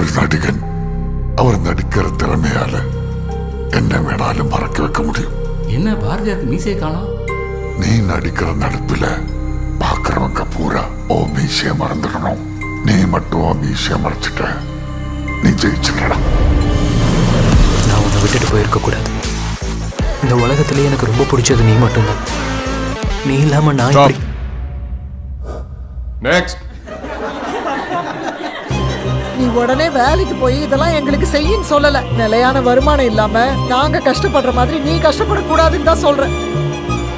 ஒரு நடிகன் அவர் நடிக்கிற திறமையால என்ன வேணாலும் மறக்க வைக்க முடியும். என்ன பாரதியாருக்கு மீசையை காணோம்? நீ நடிக்கிற நடிப்புல பாக்குறவங்க பூரா ஓ மீசைய மறந்துடணும். நீ மட்டும் ஓ மீசைய மறைச்சிட்ட, நீ ஜெயிச்சுடா. நான் உன்னை விட்டுட்டு போயிருக்க கூடாது. இந்த உலகத்திலேயே எனக்கு ரொம்ப பிடிச்சது நீ மட்டும்தான். நீ இல்லாம நான் எப்படி... நெக்ஸ்ட். நீ உடனே வேலைக்கு போய் இதெல்லாம் எங்களுக்கு செய்யின்னு சொல்லல. நிலையான வருமானம் இல்லாம நாங்க கஷ்டப்படுற மாதிரி நீ கஷ்டப்படக்கூடாதுன்னு தான் சொல்றேன்.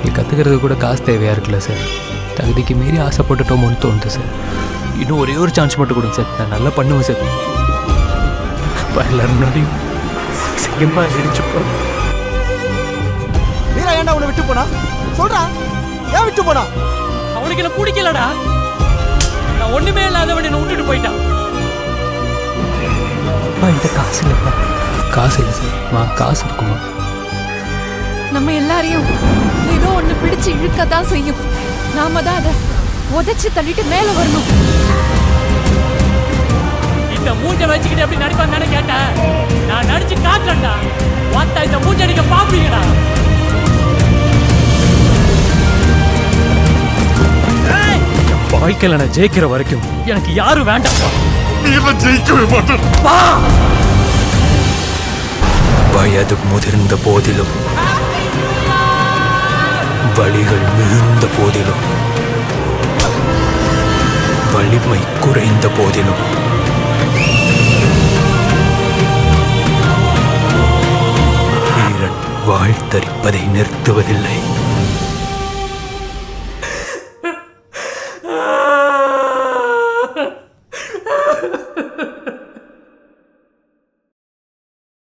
நீ கத்துக்கிறது கூட காசு தேவையா இருக்குல்ல சார். தகுதிக்கு மீறி ஆசைப்பட்டுட்டோமோன்னு தோணுது சார். இன்னும் ஒரே ஒரு சான்ஸ் மட்டும் கொடுங்க சார். நான் நல்லா பண்ணுவேன் சார். எல்லாரும் முன்னாடியும் சீக்கிரமா அடிச்சுப்போ. வீரா ஏன்டா உன்னை விட்டு போனா? சொல்றா, ஏன் விட்டு போனா? அவனுக்கு என்ன பிடிக்கலடா. நான் ஒண்ணுமே இல்லாதவன் என்ன விட்டுட்டு போயிட்டான். இந்த காசு இல்லைப்பா. காசு இல்லை சார். காசு இருக்குமா? நம்ம எல்லாரையும் ஏதோ ஒண்ணு பிடிச்சு இழுக்கத்தான் செய்யும். நாம தான் அதை உதைச்சு தள்ளிட்டு மேல வரணும். இந்த மூஞ்ச வச்சுக்கிட்டு எப்படி நடிப்பான்னு கேட்டேன். நான் நடிச்சு காட்டுறேன்டா. வாத்தா இந்த மூஞ்ச நீங்க பாப்பீங்கடா. வாழ்க்கையில நான் ஜெயிக்கிற வரைக்கும் எனக்கு யாரும் வேண்டாம். ஜெயிக்கவே மாட்டேன். வயது முதிர்ந்த போதிலும், வலிகள் மிகுந்த போதிலும், வலிமை குறைந்த போதிலும் வீரன் வாழ்த்தரிப்பதை நிறுத்துவதில்லை.